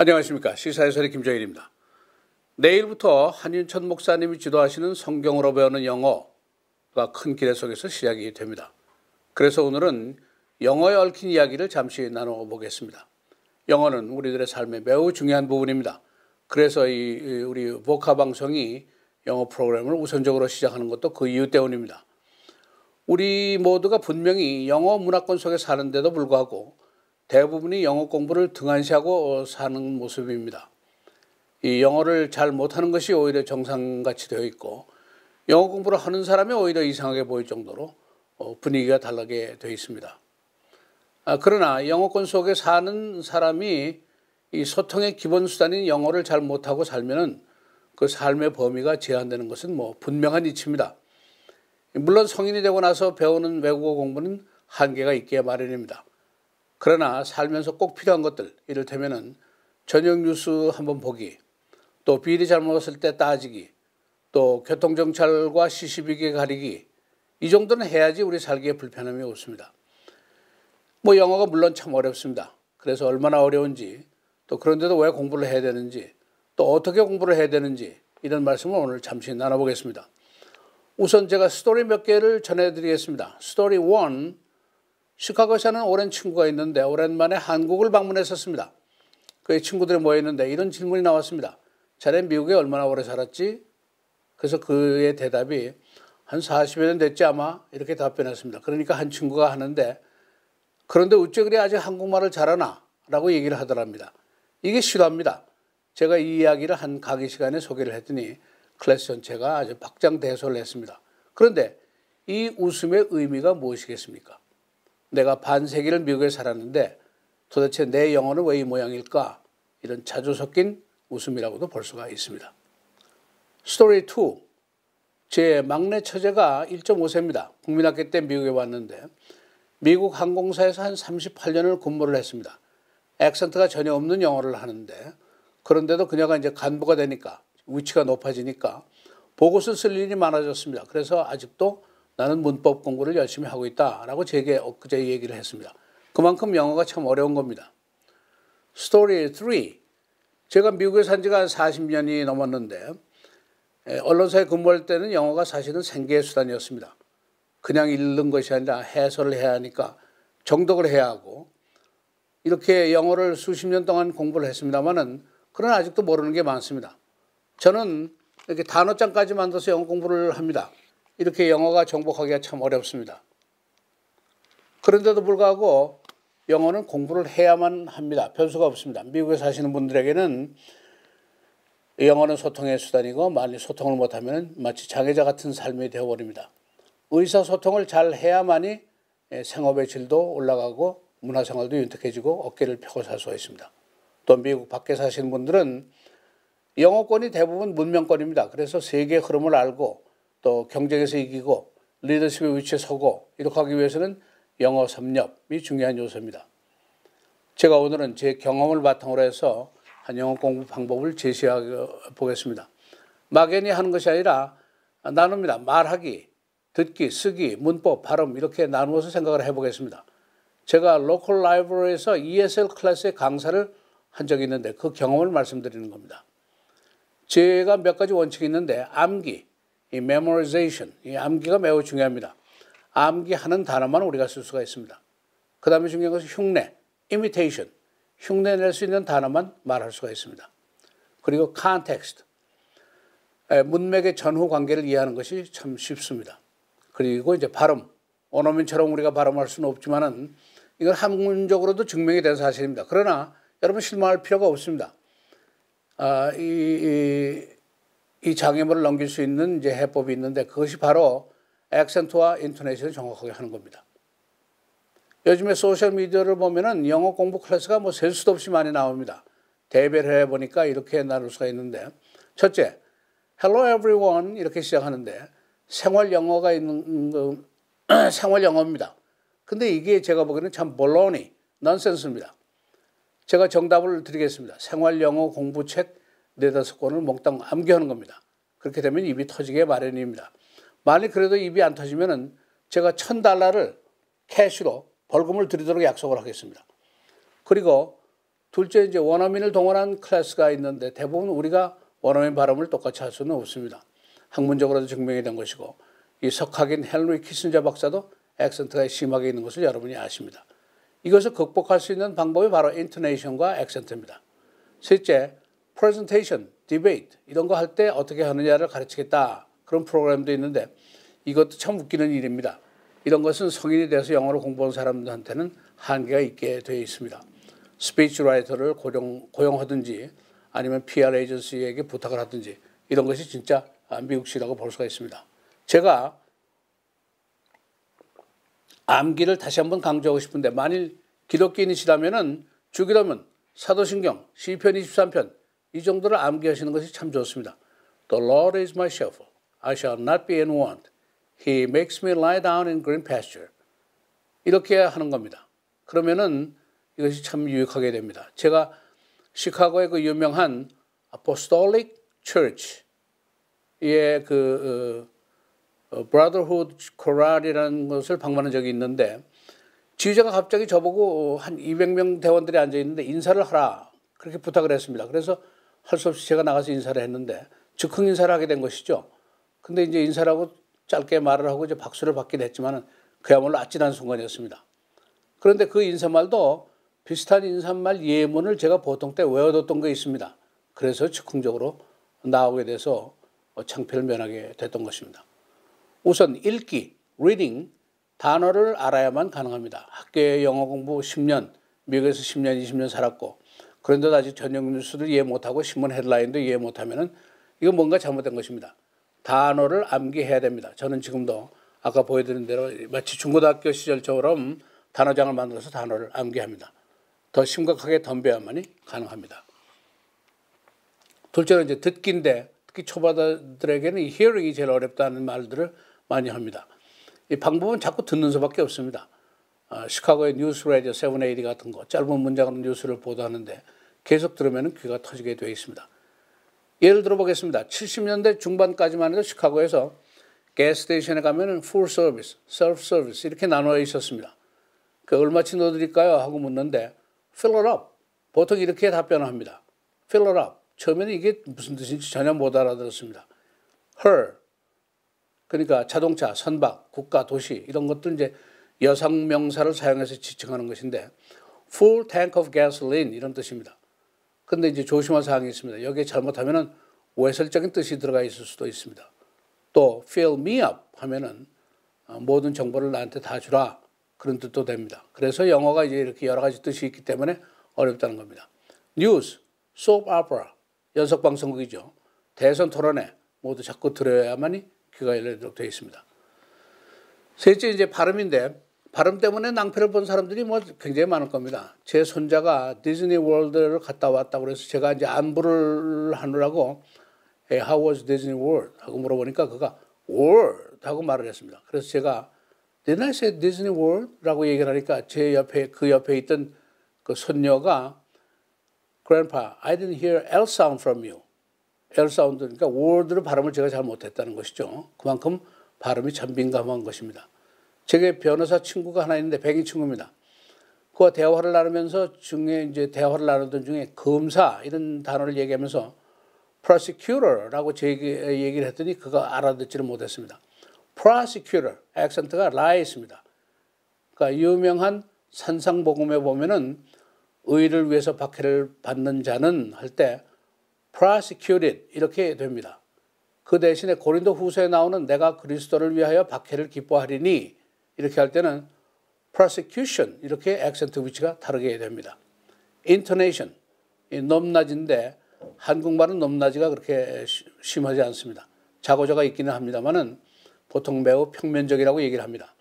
안녕하십니까. 시사해설의 김정일입니다. 내일부터 한윤천 목사님이 지도하시는 성경으로 배우는 영어가 큰 기대 속에서 시작이 됩니다. 그래서 오늘은 영어에 얽힌 이야기를 잠시 나눠보겠습니다. 영어는 우리들의 삶에 매우 중요한 부분입니다. 그래서 우리 보카 방송이 영어 프로그램을 우선적으로 시작하는 것도 그 이유 때문입니다. 우리 모두가 분명히 영어 문화권 속에 사는데도 불구하고 대부분이 영어 공부를 등한시하고 사는 모습입니다. 이 영어를 잘 못하는 것이 오히려 정상같이 되어 있고 영어 공부를 하는 사람이 오히려 이상하게 보일 정도로 분위기가 다르게 되어 있습니다. 그러나 영어권 속에 사는 사람이 이 소통의 기본 수단인 영어를 잘 못하고 살면은 그 삶의 범위가 제한되는 것은 분명한 이치입니다. 물론 성인이 되고 나서 배우는 외국어 공부는 한계가 있기에 마련입니다. 그러나 살면서 꼭 필요한 것들, 이를테면은 저녁 뉴스 한번 보기, 또 비리 잘못했을 때 따지기, 또 교통정찰과 시시비게 가리기, 이 정도는 해야지 우리 살기에 불편함이 없습니다. 영어가 물론 참 어렵습니다. 그래서 얼마나 어려운지, 또 그런데도 왜 공부를 해야 되는지, 또 어떻게 공부를 해야 되는지 이런 말씀을 오늘 잠시 나눠보겠습니다. 우선 제가 스토리 몇 개를 전해드리겠습니다. 스토리 1, 시카고에 사는 오랜 친구가 있는데 오랜만에 한국을 방문했었습니다. 그의 친구들이 모여있는데 이런 질문이 나왔습니다. 자네 미국에 얼마나 오래 살았지? 그래서 그의 대답이 한 40여 년 됐지 아마, 이렇게 답변했습니다. 그러니까 한 친구가 하는데, 그런데 어째 그래 아직 한국말을 잘하나? 라고 얘기를 하더랍니다. 이게 실화입니다. 제가 이 이야기를 한 강의 시간에 소개를 했더니 클래스 전체가 아주 박장대소를 했습니다. 그런데 이 웃음의 의미가 무엇이겠습니까? 내가 반세기를 미국에 살았는데 도대체 내 영어는 왜 이 모양일까? 이런 자주 섞인 웃음이라고도 볼 수가 있습니다. 스토리 2. 제 막내 처제가 1.5세입니다. 국민학교 때 미국에 왔는데 미국 항공사에서 한 38년을 근무를 했습니다. 액센트가 전혀 없는 영어를 하는데, 그런데도 그녀가 이제 간부가 되니까, 위치가 높아지니까 보고서 쓸 일이 많아졌습니다. 그래서 아직도 나는 문법 공부를 열심히 하고 있다라고 제게 엊그제 얘기를 했습니다. 그만큼 영어가 참 어려운 겁니다. 스토리 3. 제가 미국에 산 지가 한 40년이 넘었는데 언론사에 근무할 때는 영어가 사실은 생계의 수단이었습니다. 그냥 읽는 것이 아니라 해설을 해야 하니까 정독을 해야 하고, 이렇게 영어를 수십 년 동안 공부를 했습니다만은 그러나 아직도 모르는 게 많습니다. 저는 이렇게 단어장까지 만들어서 영어 공부를 합니다. 이렇게 영어가 정복하기가 참 어렵습니다. 그런데도 불구하고 영어는 공부를 해야만 합니다. 변수가 없습니다. 미국에 사시는 분들에게는 영어는 소통의 수단이고 만일 소통을 못하면 마치 장애자 같은 삶이 되어버립니다. 의사소통을 잘 해야만이 생업의 질도 올라가고 문화생활도 윤택해지고 어깨를 펴고 살 수가 있습니다. 또 미국 밖에 사시는 분들은 영어권이 대부분 문명권입니다. 그래서 세계의 흐름을 알고 또 경쟁에서 이기고 리더십의 위치에 서고 이렇게 하기 위해서는 영어 섭렵이 중요한 요소입니다. 제가 오늘은 제 경험을 바탕으로 해서 한 영어 공부 방법을 제시해 보겠습니다. 막연히 하는 것이 아니라 나눕니다. 말하기, 듣기, 쓰기, 문법, 발음 이렇게 나누어서 생각을 해보겠습니다. 제가 로컬 라이브러리에서 ESL 클래스의 강사를 한 적이 있는데 그 경험을 말씀드리는 겁니다. 제가 몇 가지 원칙이 있는데 암기, 이 memorization, 이 암기가 매우 중요합니다. 암기하는 단어만 우리가 쓸 수가 있습니다. 그 다음에 중요한 것은 흉내, imitation, 흉내 낼 수 있는 단어만 말할 수가 있습니다. 그리고 context, 문맥의 전후 관계를 이해하는 것이 참 쉽습니다. 그리고 이제 발음, 원어민처럼 우리가 발음할 수는 없지만은 이건 학문적으로도 증명이 된 사실입니다. 그러나 여러분 실망할 필요가 없습니다. 이 장애물을 넘길 수 있는 이제 해법이 있는데 그것이 바로 액센트와 인토네이션을 정확하게 하는 겁니다. 요즘에 소셜미디어를 보면은 영어 공부 클래스가 셀 수도 없이 많이 나옵니다. 대별을 해보니까 이렇게 나눌 수가 있는데, 첫째, Hello everyone 이렇게 시작하는데 생활 영어가 있는 생활 영어입니다. 근데 이게 제가 보기에는 참 볼로니, 넌센스입니다. 제가 정답을 드리겠습니다. 생활 영어 공부책 4-5권을 몽땅 암기하는 겁니다. 그렇게 되면 입이 터지게 마련입니다. 만일 그래도 입이 안 터지면은 제가 $1,000를 캐시로 벌금을 드리도록 약속을 하겠습니다. 그리고 둘째 이제 원어민을 동원한 클래스가 있는데 대부분 우리가 원어민 발음을 똑같이 할 수는 없습니다. 학문적으로도 증명이 된 것이고 이 석학인 헨리 키신저 박사도 액센트가 심하게 있는 것을 여러분이 아십니다. 이것을 극복할 수 있는 방법이 바로 인토네이션과 액센트입니다. 셋째, 프레젠테이션, 디베이트 이런 거 할 때 어떻게 하느냐를 가르치겠다. 그런 프로그램도 있는데 이것도 참 웃기는 일입니다. 이런 것은 성인이 돼서 영어를 공부하는 사람들한테는 한계가 있게 되어 있습니다. 스피치 라이터를 고용하든지 아니면 PR 에이전시에게 부탁을 하든지 이런 것이 진짜 미국식이라고 볼 수가 있습니다. 제가 암기를 다시 한번 강조하고 싶은데 만일 기독교인이시라면 주기도문, 사도신경, 시편 23편 이 정도를 암기하시는 것이 참 좋습니다. The Lord is my shepherd. I shall not be in want. He makes me lie down in green pasture. 이렇게 하는 겁니다. 그러면은 이것이 참 유익하게 됩니다. 제가 시카고의 그 유명한 Apostolic Church의 Brotherhood Choral이라는 것을 방문한 적이 있는데 지휘자가 갑자기 저보고 한 200명 대원들이 앉아 있는데 인사를 하라 그렇게 부탁을 했습니다. 그래서 할 수 없이 제가 나가서 인사를 했는데 즉흥 인사를 하게 된 것이죠. 근데 이제 인사를 하고 짧게 말을 하고 이제 박수를 받긴 했지만은 그야말로 아찔한 순간이었습니다. 그런데 그 인사말도 비슷한 인사말 예문을 제가 보통 때 외워뒀던 게 있습니다. 그래서 즉흥적으로 나오게 돼서 창피를 면하게 됐던 것입니다. 우선 읽기, reading, 단어를 알아야만 가능합니다. 학교에 영어 공부 10년, 미국에서 10년, 20년 살았고 그런데도 아직 저녁 뉴스를 이해 못하고 신문 헤드라인도 이해 못하면 이건 뭔가 잘못된 것입니다. 단어를 암기해야 됩니다. 저는 지금도 아까 보여드린 대로 마치 중고등학교 시절처럼 단어장을 만들어서 단어를 암기합니다. 더 심각하게 덤벼야만이 가능합니다. 둘째는 이제 듣기인데 특히 초보자들에게는 이 hearing이 제일 어렵다는 말들을 많이 합니다. 이 방법은 자꾸 듣는 수밖에 없습니다. 시카고의 뉴스 라디오 780 같은 거 짧은 문장으로 뉴스를 보도하는데 계속 들으면 귀가 터지게 되어 있습니다. 예를 들어 보겠습니다. 70년대 중반까지만 해도 시카고에서 가스스테이션에 가면 full service, self service 이렇게 나눠 있었습니다. 얼마치 넣어드릴까요? 하고 묻는데 fill it up. 보통 이렇게 답변을 합니다. fill it up. 처음에는 이게 무슨 뜻인지 전혀 못 알아들었습니다. her. 그러니까 자동차, 선박, 국가, 도시 이런 것들 이제 여성 명사를 사용해서 지칭하는 것인데 full tank of gasoline 이런 뜻입니다. 근데 이제 조심할 사항이 있습니다. 여기에 잘못하면은 외설적인 뜻이 들어가 있을 수도 있습니다. 또 fill me up 하면은 모든 정보를 나한테 다 주라 그런 뜻도 됩니다. 그래서 영어가 이제 이렇게 여러 가지 뜻이 있기 때문에 어렵다는 겁니다. 뉴스, soap opera, 연속방송국이죠. 대선 토론회 모두 자꾸 들어야만이 귀가 열리도록 되어 있습니다. 셋째 이제 발음인데 발음 때문에 낭패를 본 사람들이 뭐 굉장히 많을 겁니다. 제 손자가 디즈니 월드를 갔다 왔다고 그래서 제가 이제 안부를 하느라고 How was Disney World? 하고 물어보니까 그가 World 하고 말을 했습니다. 그래서 제가 Didn't I say Disney World? 라고 얘기를 하니까 그 옆에 있던 그 손녀가 Grandpa, I didn't hear L sound from you. L 사운드, 그러니까 World를 발음을 제가 잘 못했다는 것이죠. 그만큼 발음이 참 민감한 것입니다. 제게 변호사 친구가 하나 있는데 백인 친구입니다. 그와 대화를 나누면서 대화를 나누던 중에 검사 이런 단어를 얘기하면서 prosecutor라고 얘기를 했더니 그가 알아듣지를 못했습니다. prosecutor, 액센트가 라에 있습니다. 그러니까 유명한 산상복음에 보면은 의를 위해서 박해를 받는 자는 할 때 prosecuted 이렇게 됩니다. 그 대신에 고린도 후서에 나오는 내가 그리스도를 위하여 박해를 기뻐하리니 이렇게 할 때는 prosecution 이렇게 액센트 위치가 다르게 됩니다. intonation 높낮인데 한국말은 높낮이가 그렇게 심하지 않습니다. 자고자가 있기는 합니다만은 보통 매우 평면적이라고 얘기를 합니다.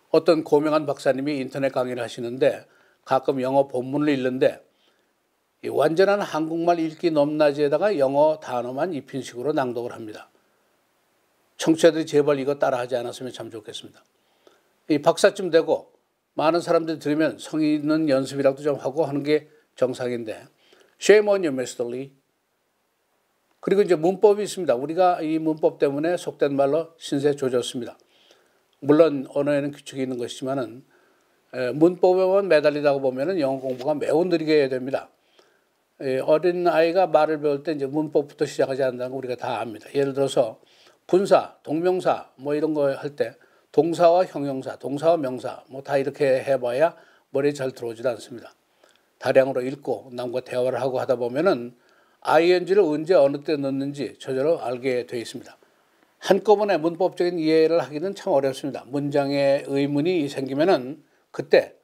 어떤 고명한 박사님이 인터넷 강의를 하시는데 가끔 영어 본문을 읽는데 이 완전한 한국말 읽기 높낮이에다가 영어 단어만 입힌 식으로 낭독을 합니다. 청취자들이 제발 이거 따라하지 않았으면 참 좋겠습니다. 이 박사쯤 되고 많은 사람들이 들으면 성의 있는 연습이라도 좀 하고 하는 게 정상인데 Shame on you, Mr. Lee. 그리고 이제 문법이 있습니다. 우리가 이 문법 때문에 속된 말로 신세 조졌습니다. 물론 언어에는 규칙이 있는 것이지만은 문법에만 매달리다가 보면은 영어 공부가 매우 느리게 됩니다. 어린 아이가 말을 배울 때 이제 문법부터 시작하지 않는다는 거 우리가 다 압니다. 예를 들어서 분사, 동명사 뭐 이런 거 할 때 동사와 형용사, 동사와 명사 뭐 다 이렇게 해봐야 머리에 잘 들어오질 않습니다. 다량으로 읽고 남과 대화를 하고 하다 보면은 ing를 언제 어느 때 넣는지 저절로 알게 되어 있습니다. 한꺼번에 문법적인 이해를 하기는 참 어렵습니다. 문장에 의문이 생기면은 그때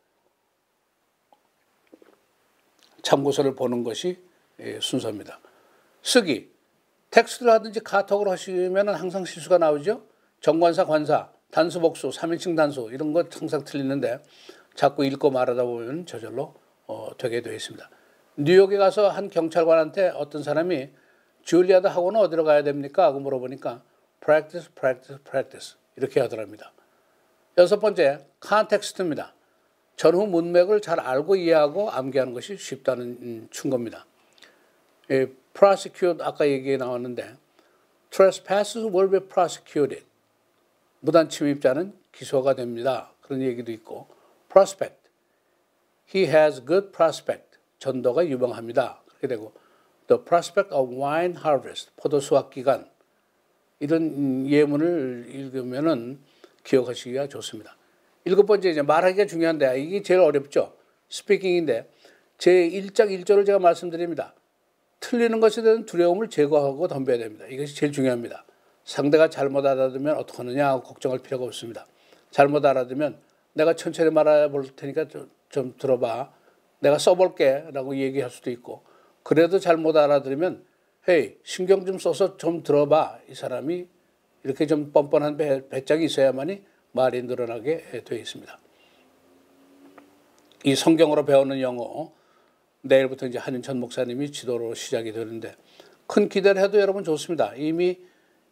참고서를 보는 것이 순서입니다. 쓰기, 텍스트를 하든지 카톡을 하시면 항상 실수가 나오죠. 정관사, 관사, 단수, 복수, 3인칭 단수 이런 거 항상 틀리는데 자꾸 읽고 말하다 보면 저절로 되게 되어 있습니다. 뉴욕에 가서 한 경찰관한테 어떤 사람이 줄리아드 학원은 어디로 가야 됩니까? 하고 물어보니까 practice, practice, practice 이렇게 하더랍니다. 여섯 번째, 컨텍스트입니다. 전후 문맥을 잘 알고 이해하고 암기하는 것이 쉽다는 충고입니다. prosecute 아까 얘기에 나왔는데 trespassers will be prosecuted. 무단 침입자는 기소가 됩니다. 그런 얘기도 있고 prospect. He has good prospect. 전도가 유망합니다. 그렇게 되고 the prospect of wine harvest. 포도 수확 기간. 이런 예문을 읽으면은 기억하시기가 좋습니다. 일곱 번째 이제 말하기가 중요한데 이게 제일 어렵죠. 스피킹인데 제 1장 1절을 제가 말씀드립니다. 틀리는 것에 대한 두려움을 제거하고 덤벼야 됩니다. 이것이 제일 중요합니다. 상대가 잘못 알아들으면 어떡하느냐 하고 걱정할 필요가 없습니다. 잘못 알아들으면 내가 천천히 말해볼 테니까 좀 들어봐. 내가 써볼게 라고 얘기할 수도 있고 그래도 잘못 알아들으면 헤이 신경 좀 써서 좀 들어봐. 이 사람이 이렇게 좀 뻔뻔한 배짱이 있어야만이 말이 늘어나게 되어 있습니다. 이 성경으로 배우는 영어 내일부터 이제 한윤천 목사님이 지도로 시작이 되는데 큰 기대를 해도 여러분 좋습니다. 이미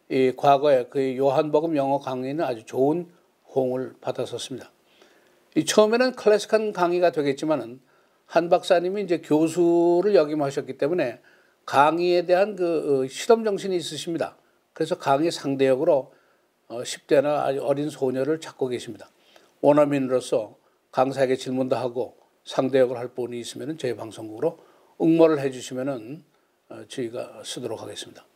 이 과거에 그 요한복음 영어 강의는 아주 좋은 호응을 받았었습니다. 이 처음에는 클래식한 강의가 되겠지만은 한 박사님이 이제 교수를 역임하셨기 때문에 강의에 대한 그 실험 정신이 있으십니다. 그래서 강의 상대역으로 10대나 아주 어린 소녀를 찾고 계십니다. 원어민으로서 강사에게 질문도 하고 상대역을 할 분이 있으면 저희 방송국으로 응모를 해주시면 저희가 쓰도록 하겠습니다.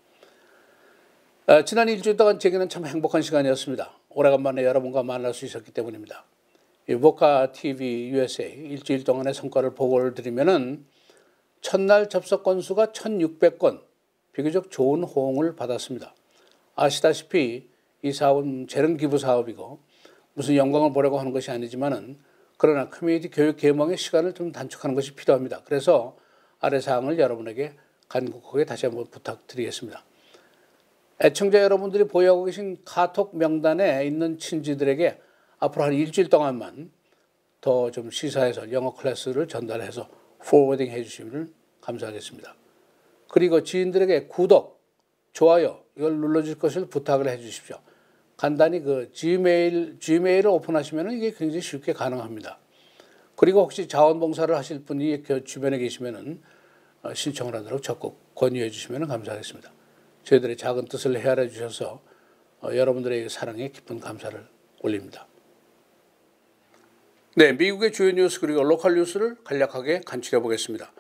지난 일주일 동안 제게는 참 행복한 시간이었습니다. 오래간만에 여러분과 만날 수 있었기 때문입니다. 보카 TV USA 일주일 동안의 성과를 보고를 드리면은 첫날 접속 건수가 1,600건, 비교적 좋은 호응을 받았습니다. 아시다시피 이 사업은 재능 기부 사업이고 무슨 영광을 보려고 하는 것이 아니지만은 그러나 커뮤니티 교육 계몽의 시간을 좀 단축하는 것이 필요합니다. 그래서 아래 사항을 여러분에게 간곡하게 다시 한번 부탁드리겠습니다. 애청자 여러분들이 보유하고 계신 카톡 명단에 있는 친지들에게 앞으로 한 일주일 동안만 더 좀 시사해서 영어 클래스를 전달해서 포워딩 해주시면 감사하겠습니다. 그리고 지인들에게 구독, 좋아요 이걸 눌러줄 것을 부탁을 해주십시오. 간단히 그 지메일을 오픈하시면 이게 굉장히 쉽게 가능합니다. 그리고 혹시 자원봉사를 하실 분이 주변에 계시면 신청을 하도록 적극 권유해 주시면 감사하겠습니다. 저희들의 작은 뜻을 헤아려 주셔서 여러분들의 사랑에 깊은 감사를 올립니다. 네, 미국의 주요 뉴스 그리고 로컬 뉴스를 간략하게 간추려 보겠습니다.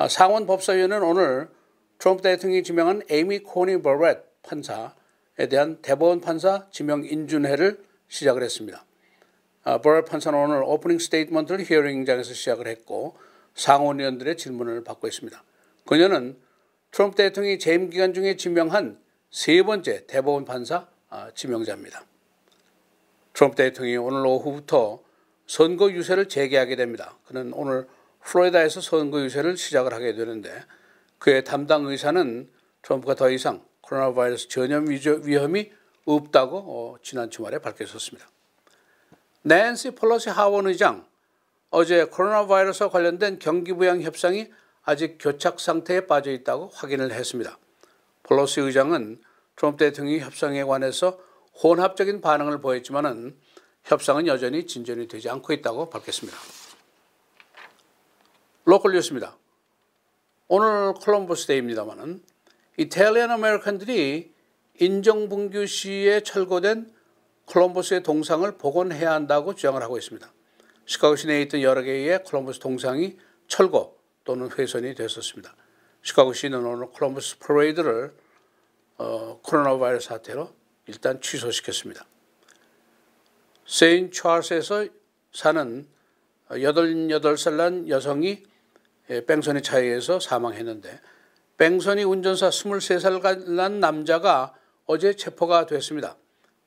상원 법사위원회는 오늘 트럼프 대통령이 지명한 에이미 코니 버렛 판사에 대한 대법원 판사 지명 인준회를 시작을 했습니다. 버렛 판사는 오늘 오프닝 스테이트먼트를 히어링장에서 시작을 했고 상원의원들의 질문을 받고 있습니다. 그녀는 트럼프 대통령이 재임 기간 중에 지명한 세 번째 대법원 판사 지명자입니다. 트럼프 대통령이 오늘 오후부터 선거 유세를 재개하게 됩니다. 그는 오늘 플로리다에서 선거 유세를 시작을 하게 되는데 그의 담당 의사는 트럼프가 더 이상 코로나 바이러스 전염 위험이 없다고 지난 주말에 밝혔었습니다. 낸시 펠로시 하원 의장 어제 코로나 바이러스와 관련된 경기부양 협상이 아직 교착 상태에 빠져 있다고 확인을 했습니다. 펠로시 의장은 트럼프 대통령이 협상에 관해서 혼합적인 반응을 보였지만은 협상은 여전히 진전이 되지 않고 있다고 밝혔습니다. 로컬 뉴스입니다. 오늘 콜럼버스 데이입니다만은 이탈리안 아메리칸들이 인정분규 시에 철거된 콜럼버스의 동상을 복원해야 한다고 주장을 하고 있습니다. 시카고 시내에 있던 여러 개의 콜럼버스 동상이 철거 또는 훼손이 됐었습니다. 시카고시는 오늘 콜럼버스 퍼레이드를 코로나 바이러스 사태로 일단 취소시켰습니다. 세인 찰스에서 사는 88살 난 여성이 뺑소니 차에 의해서 사망했는데 뺑소니 운전사 23살 난 남자가 어제 체포가 됐습니다.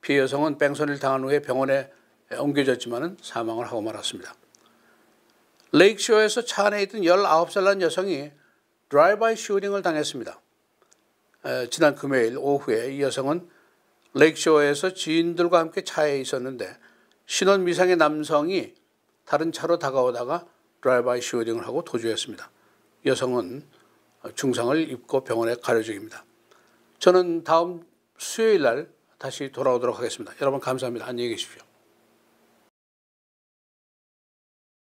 피해 여성은 뺑소니를 당한 후에 병원에 옮겨졌지만 사망을 하고 말았습니다. 레이크쇼어에서 차 안에 있던 19살 난 여성이 드라이브바이 슈팅을 당했습니다. 지난 금요일 오후에 이 여성은 레이크쇼어에서 지인들과 함께 차에 있었는데 신원 미상의 남성이 다른 차로 다가오다가 드라이브바이 슈팅을 하고 도주했습니다. 여성은 중상을 입고 병원에 가려 중입니다. 저는 다음 수요일 날 다시 돌아오도록 하겠습니다. 여러분 감사합니다. 안녕히 계십시오.